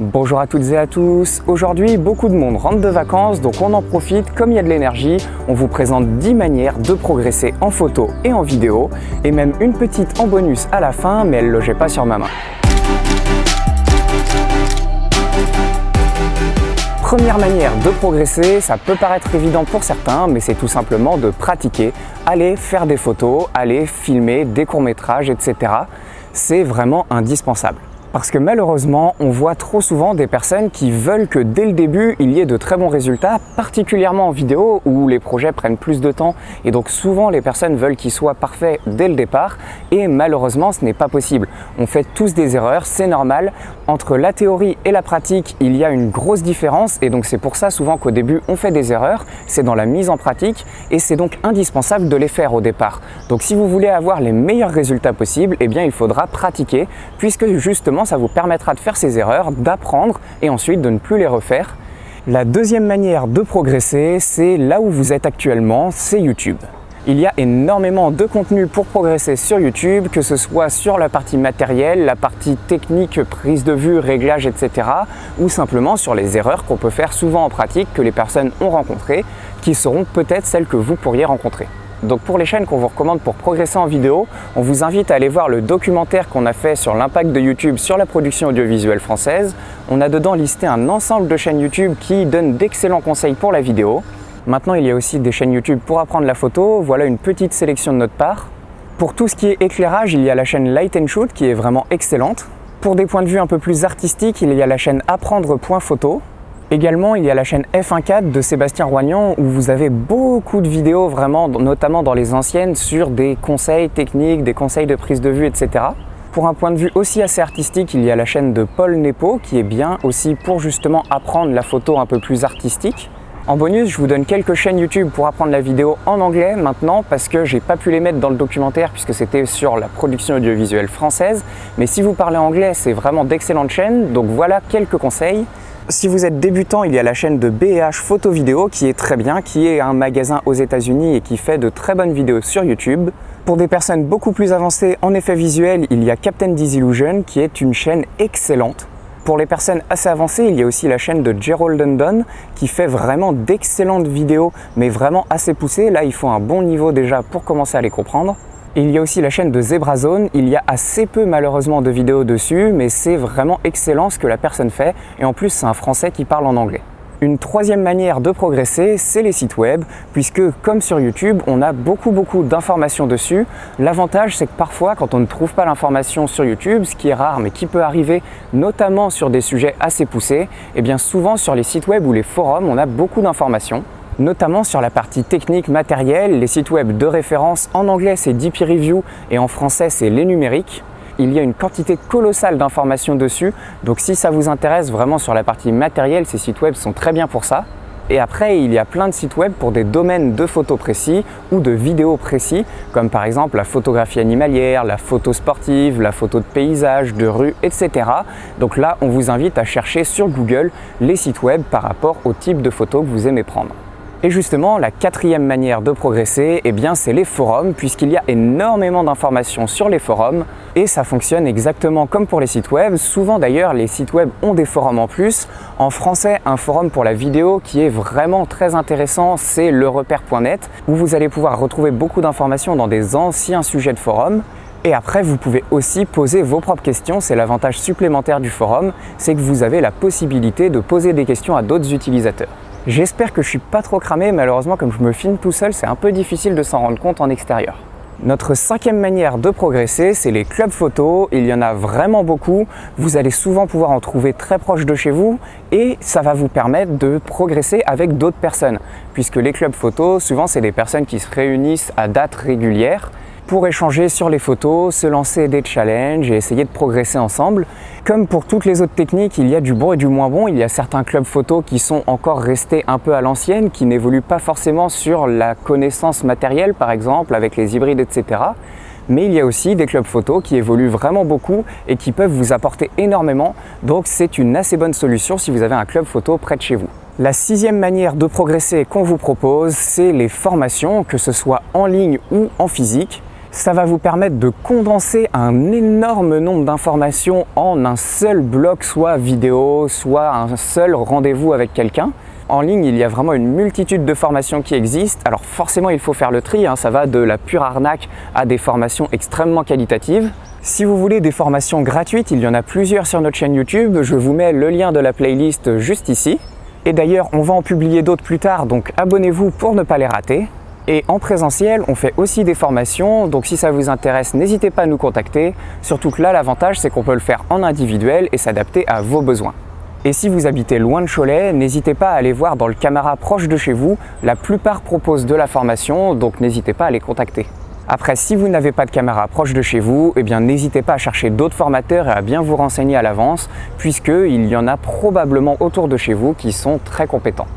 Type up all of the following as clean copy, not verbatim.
Bonjour à toutes et à tous. Aujourd'hui, beaucoup de monde rentre de vacances, donc on en profite. Comme il y a de l'énergie, on vous présente 10 manières de progresser en photo et en vidéo, et même une petite en bonus à la fin, mais elle ne logeait pas sur ma main. Première manière de progresser, ça peut paraître évident pour certains, mais c'est tout simplement de pratiquer. Aller faire des photos, aller filmer des courts-métrages, etc. C'est vraiment indispensable. Parce que malheureusement, on voit trop souvent des personnes qui veulent que dès le début, il y ait de très bons résultats, particulièrement en vidéo où les projets prennent plus de temps. Et donc souvent, les personnes veulent qu'ils soient parfaits dès le départ et malheureusement, ce n'est pas possible. On fait tous des erreurs, c'est normal. Entre la théorie et la pratique, il y a une grosse différence et donc c'est pour ça souvent qu'au début, on fait des erreurs. C'est dans la mise en pratique et c'est donc indispensable de les faire au départ. Donc si vous voulez avoir les meilleurs résultats possibles, eh bien il faudra pratiquer puisque justement, ça vous permettra de faire ces erreurs, d'apprendre et ensuite de ne plus les refaire. La deuxième manière de progresser, c'est là où vous êtes actuellement, c'est YouTube. Il y a énormément de contenu pour progresser sur YouTube, que ce soit sur la partie matérielle, la partie technique, prise de vue, réglage, etc. ou simplement sur les erreurs qu'on peut faire souvent en pratique que les personnes ont rencontrées, qui seront peut-être celles que vous pourriez rencontrer. Donc pour les chaînes qu'on vous recommande pour progresser en vidéo, on vous invite à aller voir le documentaire qu'on a fait sur l'impact de YouTube sur la production audiovisuelle française. On a dedans listé un ensemble de chaînes YouTube qui donnent d'excellents conseils pour la vidéo. Maintenant, il y a aussi des chaînes YouTube pour apprendre la photo. Voilà une petite sélection de notre part. Pour tout ce qui est éclairage, il y a la chaîne Light & Shoot qui est vraiment excellente. Pour des points de vue un peu plus artistiques, il y a la chaîne Apprendre.photo. Également, il y a la chaîne F1.4 de Sébastien Roignan où vous avez beaucoup de vidéos vraiment, notamment dans les anciennes, sur des conseils techniques, des conseils de prise de vue, etc. Pour un point de vue aussi assez artistique, il y a la chaîne de Paul Nepo qui est bien aussi pour justement apprendre la photo un peu plus artistique. En bonus, je vous donne quelques chaînes YouTube pour apprendre la vidéo en anglais maintenant parce que j'ai pas pu les mettre dans le documentaire puisque c'était sur la production audiovisuelle française. Mais si vous parlez anglais, c'est vraiment d'excellentes chaînes, donc voilà quelques conseils. Si vous êtes débutant, il y a la chaîne de B&H Photo Vidéo qui est très bien, qui est un magasin aux États-Unis et qui fait de très bonnes vidéos sur YouTube. Pour des personnes beaucoup plus avancées en effets visuels, il y a Captain Disillusion qui est une chaîne excellente. Pour les personnes assez avancées, il y a aussi la chaîne de Gerald London qui fait vraiment d'excellentes vidéos, mais vraiment assez poussées. Là, il faut un bon niveau déjà pour commencer à les comprendre. Et il y a aussi la chaîne de Zebrazone, il y a assez peu malheureusement de vidéos dessus, mais c'est vraiment excellent ce que la personne fait, et en plus c'est un Français qui parle en anglais. Une troisième manière de progresser, c'est les sites web, puisque comme sur YouTube, on a beaucoup d'informations dessus. L'avantage, c'est que parfois, quand on ne trouve pas l'information sur YouTube, ce qui est rare, mais qui peut arriver, notamment sur des sujets assez poussés, et bien souvent sur les sites web ou les forums, on a beaucoup d'informations. Notamment sur la partie technique matérielle, les sites web de référence. En anglais, c'est DP Review et en français, c'est Les Numériques. Il y a une quantité colossale d'informations dessus, donc si ça vous intéresse vraiment sur la partie matérielle, ces sites web sont très bien pour ça. Et après, il y a plein de sites web pour des domaines de photos précis ou de vidéos précis, comme par exemple la photographie animalière, la photo sportive, la photo de paysage, de rue, etc. Donc là, on vous invite à chercher sur Google les sites web par rapport au type de photos que vous aimez prendre. Et justement, la quatrième manière de progresser, eh bien, c'est les forums, puisqu'il y a énormément d'informations sur les forums et ça fonctionne exactement comme pour les sites web. Souvent d'ailleurs, les sites web ont des forums en plus. En français, un forum pour la vidéo qui est vraiment très intéressant, c'est lerepère.net, où vous allez pouvoir retrouver beaucoup d'informations dans des anciens sujets de forum. Et après, vous pouvez aussi poser vos propres questions. C'est l'avantage supplémentaire du forum, c'est que vous avez la possibilité de poser des questions à d'autres utilisateurs. J'espère que je suis pas trop cramé, malheureusement comme je me filme tout seul, c'est un peu difficile de s'en rendre compte en extérieur. Notre cinquième manière de progresser, c'est les clubs photos. Il y en a vraiment beaucoup, vous allez souvent pouvoir en trouver très proche de chez vous et ça va vous permettre de progresser avec d'autres personnes. Puisque les clubs photos, souvent c'est des personnes qui se réunissent à dates régulières pour échanger sur les photos, se lancer des challenges et essayer de progresser ensemble. Comme pour toutes les autres techniques, il y a du bon et du moins bon. Il y a certains clubs photos qui sont encore restés un peu à l'ancienne, qui n'évoluent pas forcément sur la connaissance matérielle, par exemple, avec les hybrides, etc. Mais il y a aussi des clubs photos qui évoluent vraiment beaucoup et qui peuvent vous apporter énormément. Donc c'est une assez bonne solution si vous avez un club photo près de chez vous. La sixième manière de progresser qu'on vous propose, c'est les formations, que ce soit en ligne ou en physique. Ça va vous permettre de condenser un énorme nombre d'informations en un seul bloc, soit vidéo, soit un seul rendez-vous avec quelqu'un. En ligne, il y a vraiment une multitude de formations qui existent. Alors forcément, il faut faire le tri, ça va de la pure arnaque à des formations extrêmement qualitatives. Si vous voulez des formations gratuites, il y en a plusieurs sur notre chaîne YouTube. Je vous mets le lien de la playlist juste ici. Et d'ailleurs, on va en publier d'autres plus tard, donc abonnez-vous pour ne pas les rater. Et en présentiel, on fait aussi des formations, donc si ça vous intéresse, n'hésitez pas à nous contacter. Surtout que là, l'avantage, c'est qu'on peut le faire en individuel et s'adapter à vos besoins. Et si vous habitez loin de Cholet, n'hésitez pas à aller voir dans le Camara proche de chez vous. La plupart proposent de la formation, donc n'hésitez pas à les contacter. Après, si vous n'avez pas de Camara proche de chez vous, eh bien n'hésitez pas à chercher d'autres formateurs et à bien vous renseigner à l'avance, puisqu'il y en a probablement autour de chez vous qui sont très compétents.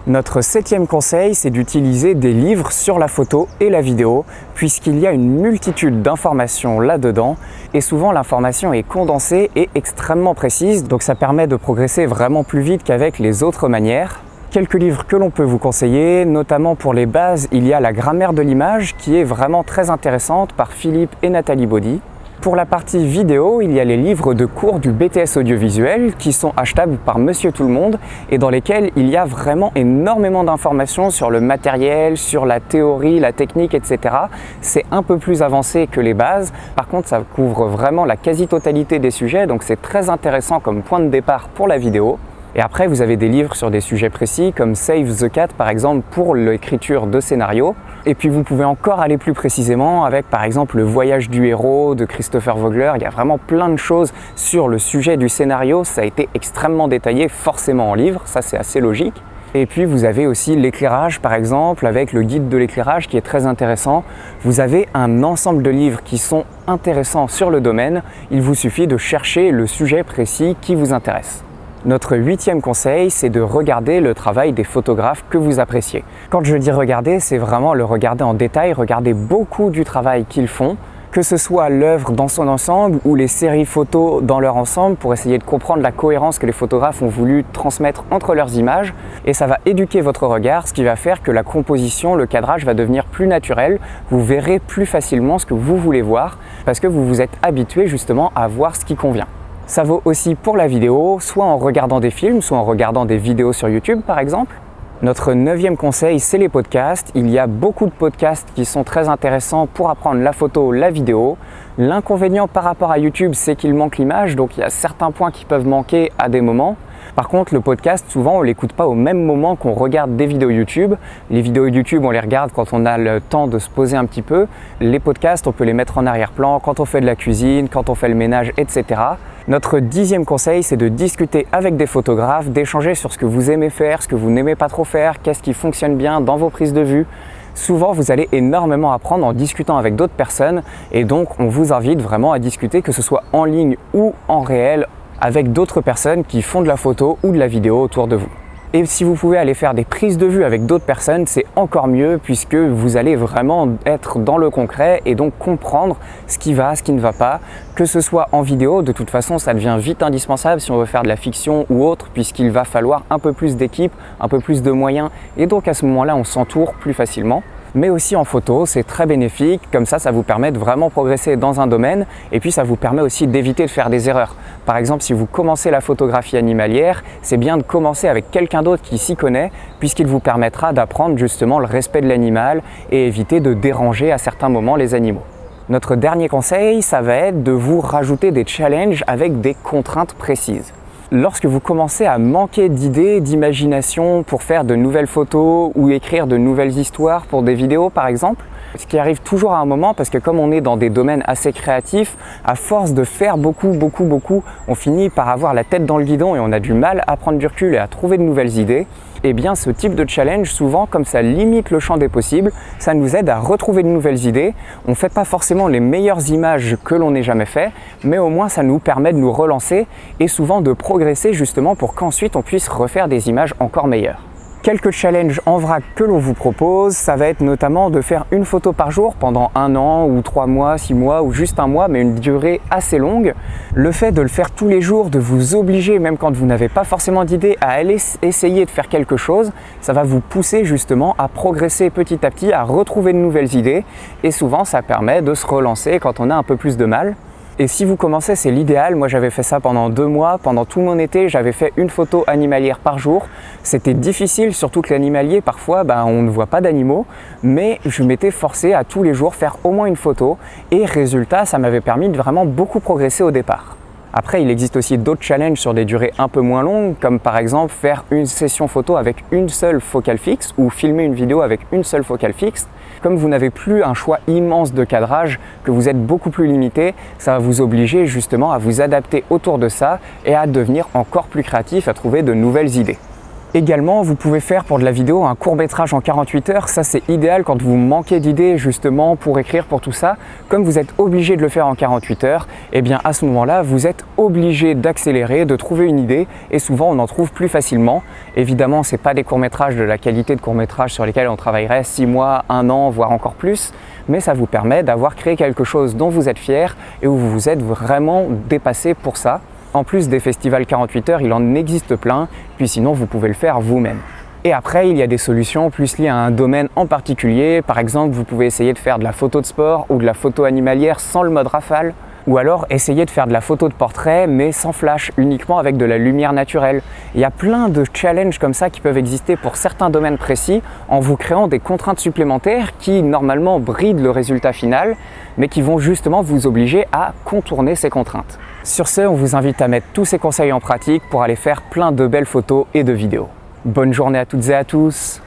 Notre 7e conseil, c'est d'utiliser des livres sur la photo et la vidéo, puisqu'il y a une multitude d'informations là-dedans, et souvent l'information est condensée et extrêmement précise, donc ça permet de progresser vraiment plus vite qu'avec les autres manières. Quelques livres que l'on peut vous conseiller, notamment pour les bases, il y a La grammaire de l'image, qui est vraiment très intéressante par Philippe et Nathalie Baudy. Pour la partie vidéo, il y a les livres de cours du BTS audiovisuel qui sont achetables par Monsieur Tout-le-Monde et dans lesquels il y a vraiment énormément d'informations sur le matériel, sur la théorie, la technique, etc. C'est un peu plus avancé que les bases. Par contre, ça couvre vraiment la quasi-totalité des sujets, donc c'est très intéressant comme point de départ pour la vidéo. Et après, vous avez des livres sur des sujets précis comme Save the Cat par exemple pour l'écriture de scénarios. Et puis vous pouvez encore aller plus précisément avec par exemple Le voyage du héros de Christopher Vogler. Il y a vraiment plein de choses sur le sujet du scénario. Ça a été extrêmement détaillé forcément en livre, ça c'est assez logique. Et puis vous avez aussi l'éclairage par exemple avec le guide de l'éclairage qui est très intéressant. Vous avez un ensemble de livres qui sont intéressants sur le domaine. Il vous suffit de chercher le sujet précis qui vous intéresse. Notre 8e conseil, c'est de regarder le travail des photographes que vous appréciez. Quand je dis regarder, c'est vraiment le regarder en détail, regarder beaucoup du travail qu'ils font, que ce soit l'œuvre dans son ensemble ou les séries photos dans leur ensemble pour essayer de comprendre la cohérence que les photographes ont voulu transmettre entre leurs images. Et ça va éduquer votre regard, ce qui va faire que la composition, le cadrage va devenir plus naturel. Vous verrez plus facilement ce que vous voulez voir parce que vous vous êtes habitué justement à voir ce qui convient. Ça vaut aussi pour la vidéo, soit en regardant des films, soit en regardant des vidéos sur YouTube par exemple. Notre 9e conseil, c'est les podcasts. Il y a beaucoup de podcasts qui sont très intéressants pour apprendre la photo, la vidéo. L'inconvénient par rapport à YouTube, c'est qu'il manque l'image, donc il y a certains points qui peuvent manquer à des moments. Par contre, le podcast, souvent, on ne l'écoute pas au même moment qu'on regarde des vidéos YouTube. Les vidéos YouTube, on les regarde quand on a le temps de se poser un petit peu. Les podcasts, on peut les mettre en arrière-plan quand on fait de la cuisine, quand on fait le ménage, etc. Notre 10e conseil, c'est de discuter avec des photographes, d'échanger sur ce que vous aimez faire, ce que vous n'aimez pas trop faire, qu'est-ce qui fonctionne bien dans vos prises de vue. Souvent, vous allez énormément apprendre en discutant avec d'autres personnes et donc on vous invite vraiment à discuter, que ce soit en ligne ou en réel, avec d'autres personnes qui font de la photo ou de la vidéo autour de vous. Et si vous pouvez aller faire des prises de vue avec d'autres personnes, c'est encore mieux puisque vous allez vraiment être dans le concret et donc comprendre ce qui va, ce qui ne va pas. Que ce soit en vidéo, de toute façon, ça devient vite indispensable si on veut faire de la fiction ou autre puisqu'il va falloir un peu plus d'équipe, un peu plus de moyens et donc à ce moment-là, on s'entoure plus facilement. Mais aussi en photo, c'est très bénéfique, comme ça vous permet de vraiment progresser dans un domaine et puis ça vous permet aussi d'éviter de faire des erreurs. Par exemple, si vous commencez la photographie animalière, c'est bien de commencer avec quelqu'un d'autre qui s'y connaît puisqu'il vous permettra d'apprendre justement le respect de l'animal et éviter de déranger à certains moments les animaux. Notre dernier conseil, ça va être de vous rajouter des challenges avec des contraintes précises. Lorsque vous commencez à manquer d'idées, d'imagination pour faire de nouvelles photos ou écrire de nouvelles histoires pour des vidéos par exemple, ce qui arrive toujours à un moment parce que comme on est dans des domaines assez créatifs, à force de faire beaucoup, on finit par avoir la tête dans le guidon et on a du mal à prendre du recul et à trouver de nouvelles idées. Et bien ce type de challenge, souvent comme ça limite le champ des possibles, ça nous aide à retrouver de nouvelles idées. On ne fait pas forcément les meilleures images que l'on ait jamais fait, mais au moins ça nous permet de nous relancer et souvent de progresser justement pour qu'ensuite on puisse refaire des images encore meilleures. Quelques challenges en vrac que l'on vous propose, ça va être notamment de faire une photo par jour pendant 1 an ou 3 mois, 6 mois ou juste 1 mois, mais une durée assez longue. Le fait de le faire tous les jours, de vous obliger, même quand vous n'avez pas forcément d'idée, à aller essayer de faire quelque chose, ça va vous pousser justement à progresser petit à petit, à retrouver de nouvelles idées et souvent ça permet de se relancer quand on a un peu plus de mal. Et si vous commencez, c'est l'idéal. Moi, j'avais fait ça pendant 2 mois. Pendant tout mon été, j'avais fait une photo animalière par jour. C'était difficile, surtout que l'animalier, parfois, on ne voit pas d'animaux. Mais je m'étais forcé à tous les jours faire au moins une photo. Et résultat, ça m'avait permis de vraiment beaucoup progresser au départ. Après, il existe aussi d'autres challenges sur des durées un peu moins longues, comme par exemple faire une session photo avec une seule focale fixe ou filmer une vidéo avec une seule focale fixe. Comme vous n'avez plus un choix immense de cadrage, que vous êtes beaucoup plus limité, ça va vous obliger justement à vous adapter autour de ça et à devenir encore plus créatif, à trouver de nouvelles idées. Également, vous pouvez faire pour de la vidéo un court-métrage en 48 heures. Ça, c'est idéal quand vous manquez d'idées justement pour écrire, pour tout ça. Comme vous êtes obligé de le faire en 48 heures, et bien à ce moment-là, vous êtes obligé d'accélérer, de trouver une idée et souvent on en trouve plus facilement. Évidemment, ce n'est pas des courts-métrages de la qualité de courts-métrages sur lesquels on travaillerait 6 mois, 1 an, voire encore plus, mais ça vous permet d'avoir créé quelque chose dont vous êtes fier et où vous vous êtes vraiment dépassé pour ça. En plus des festivals 48 heures, il en existe plein, puis sinon vous pouvez le faire vous-même. Et après, il y a des solutions plus liées à un domaine en particulier. Par exemple, vous pouvez essayer de faire de la photo de sport ou de la photo animalière sans le mode rafale. Ou alors essayer de faire de la photo de portrait mais sans flash, uniquement avec de la lumière naturelle. Il y a plein de challenges comme ça qui peuvent exister pour certains domaines précis en vous créant des contraintes supplémentaires qui normalement brident le résultat final mais qui vont justement vous obliger à contourner ces contraintes. Sur ce, on vous invite à mettre tous ces conseils en pratique pour aller faire plein de belles photos et de vidéos. Bonne journée à toutes et à tous!